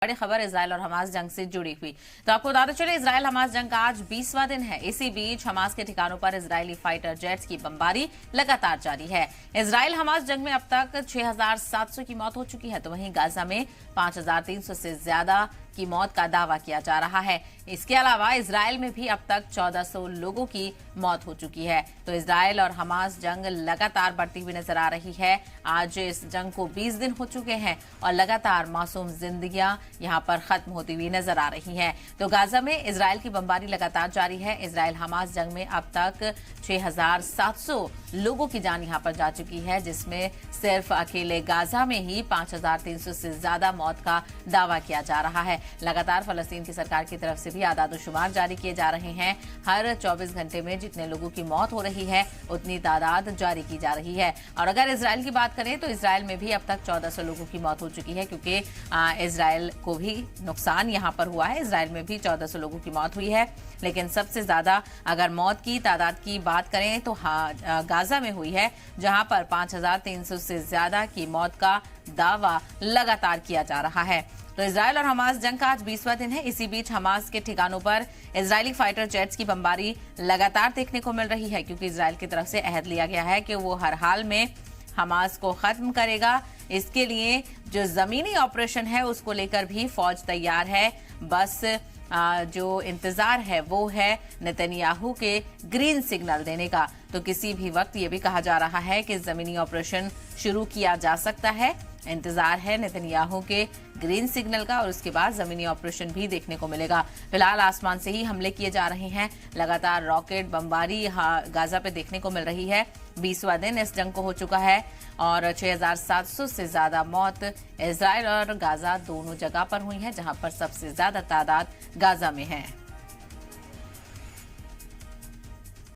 बड़ी खबर इजराइल और हमास जंग से जुड़ी हुई। तो आपको बताते चले इजराइल हमास जंग का आज 20वां दिन है। इसी बीच हमास के ठिकानों पर इजरायली फाइटर जेट्स की बमबारी लगातार जारी है। इजराइल हमास जंग में अब तक 6,700 की मौत हो चुकी है, तो वहीं गाजा में 5,300 से ज्यादा की मौत का दावा किया जा रहा है। इसके अलावा इजराइल में भी अब तक 1,400 लोगों की मौत हो चुकी है। तो इजराइल और हमास जंग लगातार बढ़ती हुई नजर आ रही है। आज इस जंग को 20 दिन हो चुके हैं और लगातार मासूम जिंदगियां यहां पर खत्म होती हुई नजर आ रही हैं। तो गाजा में इजराइल की बमबारी लगातार जारी है। इजराइल हमास जंग में अब तक 6,700 लोगों की जान यहां पर जा चुकी है, जिसमें सिर्फ अकेले गाजा में ही 5,300 से ज्यादा मौत का दावा किया जा रहा है। लगातार फलस्तीन की सरकार की तरफ से भी आदाद-ओ-शुमार जारी किए जा रहे हैं। हर 24 घंटे में जितने लोगों की मौत हो रही है उतनी तादाद जारी की जा रही है। और अगर इजराइल की बात करें तो इजराइल में भी अब तक 1,400 लोगों की मौत हो चुकी है, क्योंकि इजराइल को भी नुकसान यहां पर हुआ है। इजराइल में भी 1,400 लोगों की मौत हुई है, लेकिन सबसे ज्यादा अगर मौत की तादाद की बात करें तो गाजा में हुई है, जहां पर 5,300 से ज्यादा की मौत का दावा लगातार किया जा रहा है। तो इजराइल और हमास जंग का आज 20वां दिन है। इसी बीच हमास के ठिकानों पर इजरायली फाइटर जेट्स की बमबारी लगातार देखने को मिल रही है, क्योंकि इजराइल की तरफ से अहद लिया गया है कि वो हर हाल में हमास को खत्म करेगा। इसके लिए जो जमीनी ऑपरेशन है उसको लेकर भी फौज तैयार है। बस जो इंतजार है वो है नेतन्याहू के ग्रीन सिग्नल देने का। तो किसी भी वक्त ये भी कहा जा रहा है कि जमीनी ऑपरेशन शुरू किया जा सकता है। इंतजार है नेतन्याहू के ग्रीन सिग्नल का और उसके बाद जमीनी ऑपरेशन भी देखने को मिलेगा। फिलहाल आसमान से ही हमले किए जा रहे हैं। लगातार रॉकेट बमबारी गाजा पे देखने को मिल रही है। 20वां दिन इस जंग को हो चुका है और 6,700 से ज्यादा मौत इजराइल और गाजा दोनों जगह पर हुई है, जहां पर सबसे ज्यादा तादाद गाजा में है।